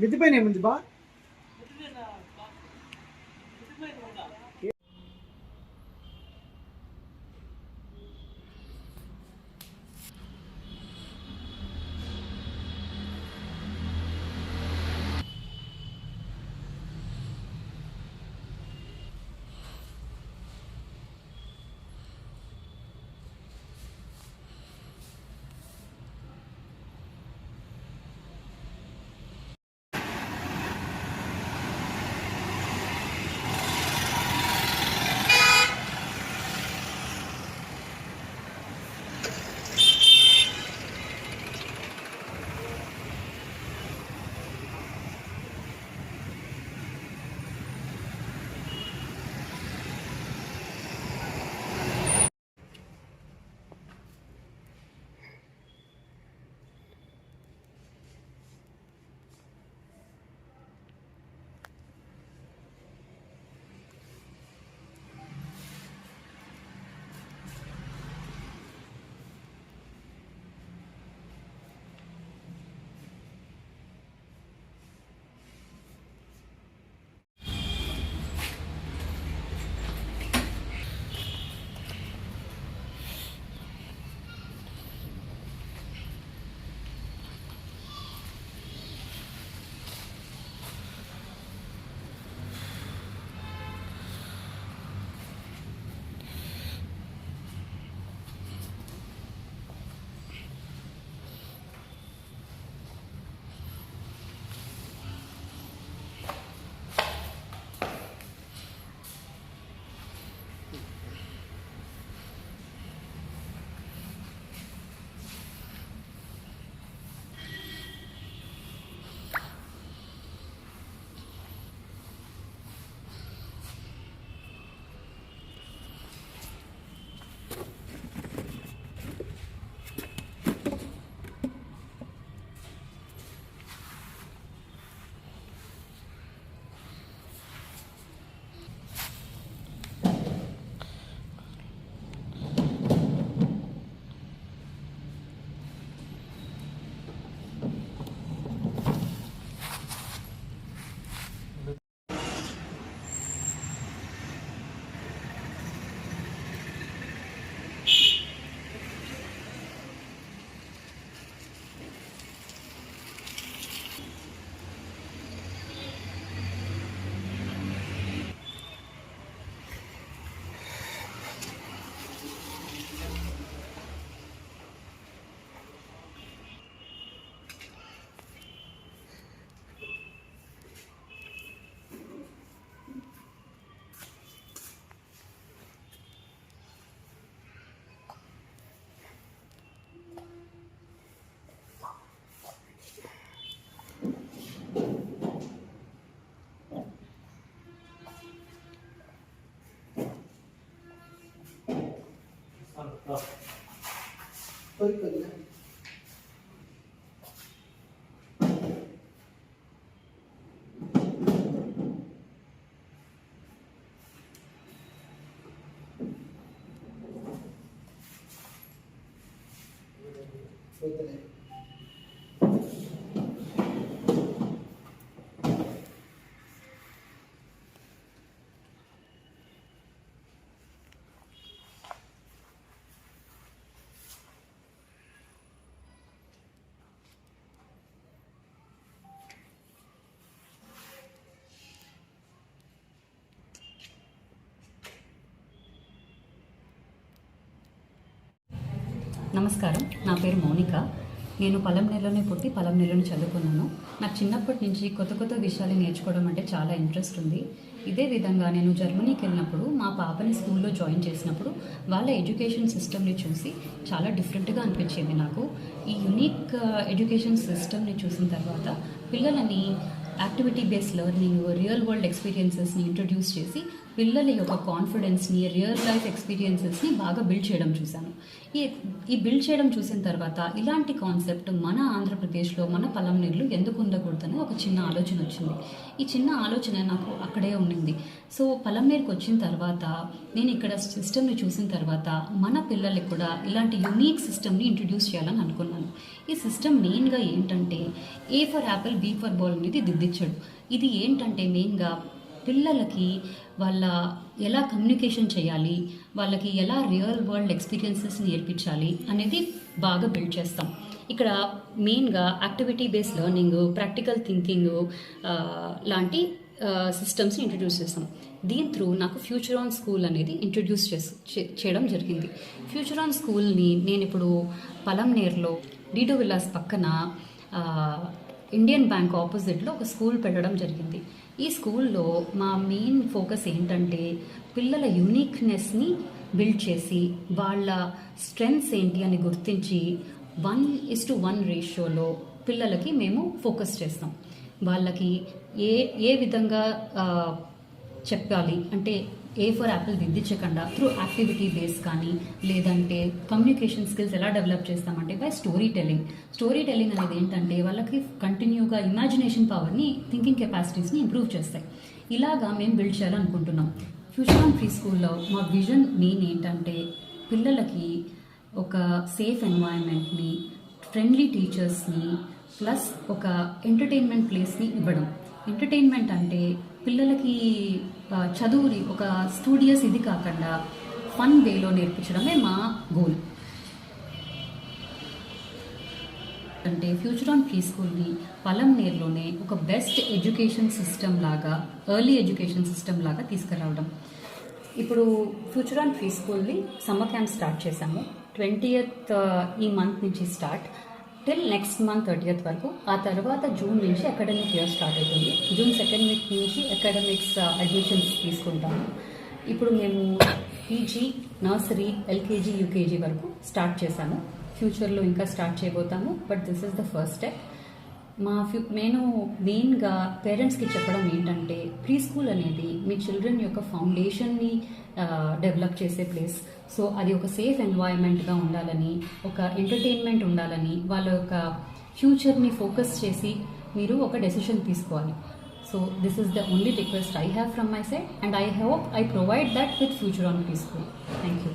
మిద్దిపైన ఏముంది బా? నమస్కారం, నా పేరు మౌనిక. నేను పలంనేరులోనే పుట్టి పలంనేరులోనే చదువుకున్నాను. నాకు చిన్నప్పటి నుంచి కొత్త కొత్త విషయాలు నేర్చుకోవడం అంటే చాలా ఇంట్రెస్ట్ ఉంది. ఇదే విధంగా నేను జర్మనీకి వెళ్ళినప్పుడు మా పాపని స్కూల్లో జాయిన్ చేసినప్పుడు వాళ్ళ ఎడ్యుకేషన్ సిస్టమ్ని చూసి చాలా డిఫరెంట్గా అనిపించింది నాకు. ఈ యునిక్ ఎడ్యుకేషన్ సిస్టమ్ని చూసిన తర్వాత పిల్లలని activity based learning, real world ఎక్స్పీరియన్సెస్ని ఇంట్రొడ్యూస్ చేసి పిల్లల యొక్క కాన్ఫిడెన్స్ని, రియల్ లైఫ్ ఎక్స్పీరియన్సెస్ని బాగా బిల్డ్ చేయడం చూశాను. ఈ బిల్డ్ చేయడం చూసిన తర్వాత ఇలాంటి కాన్సెప్ట్ మన ఆంధ్రప్రదేశ్లో, మన పలంనేరులో ఎందుకు ఉండకూడదని ఒక చిన్న ఆలోచన వచ్చింది. ఈ చిన్న ఆలోచన నాకు అక్కడే ఉండింది. సో పలంనేరుకి వచ్చిన తర్వాత నేను ఇక్కడ సిస్టమ్ని చూసిన తర్వాత మన పిల్లలకి కూడా ఇలాంటి యూనిక్ సిస్టమ్ని ఇంట్రడ్యూస్ చేయాలని అనుకున్నాను. ఈ సిస్టమ్ మెయిన్గా ఏంటంటే A for apple, B for ball అనేది దిద్దించాడు. ఇది ఏంటంటే మెయిన్గా పిల్లలకి వాళ్ళ ఎలా కమ్యూనికేషన్ చేయాలి, వాళ్ళకి ఎలా రియల్ వరల్డ్ ఎక్స్పీరియన్సెస్ నేర్పించాలి అనేది బాగా బిల్డ్ చేస్తాం. ఇక్కడ మెయిన్గా activity based learning, practical thinking లాంటి సిస్టమ్స్ని ఇంట్రడ్యూస్ చేస్తాం. దీని త్రూ నాకు ఫ్యూచర్ ఆన్ స్కూల్ అనేది ఇంట్రడ్యూస్ చేయడం జరిగింది. ఫ్యూచర్ ఆన్ స్కూల్ని నేను ఇప్పుడు పలంనేరులో డీడో విల్లాస్ పక్కన ఇండియన్ బ్యాంక్ ఆపోజిట్లో ఒక స్కూల్ పెట్టడం జరిగింది. ఈ స్కూల్లో మా మెయిన్ ఫోకస్ ఏంటంటే పిల్లల యూనిక్నెస్ని బిల్డ్ చేసి వాళ్ళ స్ట్రెంగ్త్స్ ఏంటి అని గుర్తించి 1:1 రేషియోలో పిల్లలకి మేము ఫోకస్ చేస్తాం. వాళ్ళకి ఏ విధంగా చెప్పాలి అంటే ఏ ఫర్ యాపిల్ దిద్దించకుండా త్రూ యాక్టివిటీ బేస్ కానీ, లేదంటే కమ్యూనికేషన్ స్కిల్స్ ఎలా డెవలప్ చేస్తామంటే by story telling. Story telling అనేది ఏంటంటే వాళ్ళకి కంటిన్యూగా ఇమాజినేషన్ పవర్ని, థింకింగ్ కెపాసిటీస్ని ఇంప్రూవ్ చేస్తాయి. ఇలాగా మేము బిల్డ్ చేయాలనుకుంటున్నాం. ఫ్యూచర్ ఆన్ ప్రీ స్కూల్లో మా విజన్ మెయిన్ ఏంటంటే పిల్లలకి ఒక సేఫ్ ఎన్వైరన్మెంట్ని, ఫ్రెండ్లీ టీచర్స్ని, ప్లస్ ఒక ఎంటర్టైన్మెంట్ ప్లేస్ని ఇవ్వడం. ఎంటర్టైన్మెంట్ అంటే పిల్లలకి చదువుని ఒక స్టూడియస్ ఇది కాకుండా ఫన్ వేలో నేర్పించడమే మా గోల్. అంటే ఫ్యూచర్ ఆన్ ప్రీ స్కూల్ని పలంనేరులోనే ఒక బెస్ట్ ఎడ్యుకేషన్ సిస్టమ్ లాగా, ఎర్లీ ఎడ్యుకేషన్ సిస్టమ్ లాగా తీసుకురావడం. ఇప్పుడు ఫ్యూచర్ ఆన్ ప్రీ స్కూల్ని సమ్మర్ క్యాంప్ స్టార్ట్ చేశాము. 20th ఈ మంత్ నుంచి start till next month 30th వరకు. ఆ తర్వాత జూన్ నుంచి అకాడమిక్ ఇయర్ స్టార్ట్ అవుతుంది. జూన్ 2nd వీక్ నుంచి అకాడమిక్స్ అడ్మిషన్స్ తీసుకుంటాము. ఇప్పుడు మేము పీజీ, నర్సరీ, ఎల్కేజీ, యూకేజీ వరకు స్టార్ట్ చేశాము. ఫ్యూచర్లో ఇంకా స్టార్ట్ చేయబోతాము. But this is the first step. నేను మెయిన్గా పేరెంట్స్కి చెప్పడం ఏంటంటే ప్రీ స్కూల్ అనేది మీ చిల్డ్రన్ యొక్క ఫౌండేషన్ని డెవలప్ చేసే ప్లేస్. సో అది ఒక సేఫ్ ఎన్వైరన్మెంట్గా ఉండాలని, ఒక ఎంటర్టైన్మెంట్ ఉండాలని, వాళ్ళ యొక్క ఫ్యూచర్ని ఫోకస్ చేసి మీరు ఒక డెసిషన్ తీసుకోవాలి. So this is the only request I have from my side, and I hope I provide that with future on pre school. Thank you.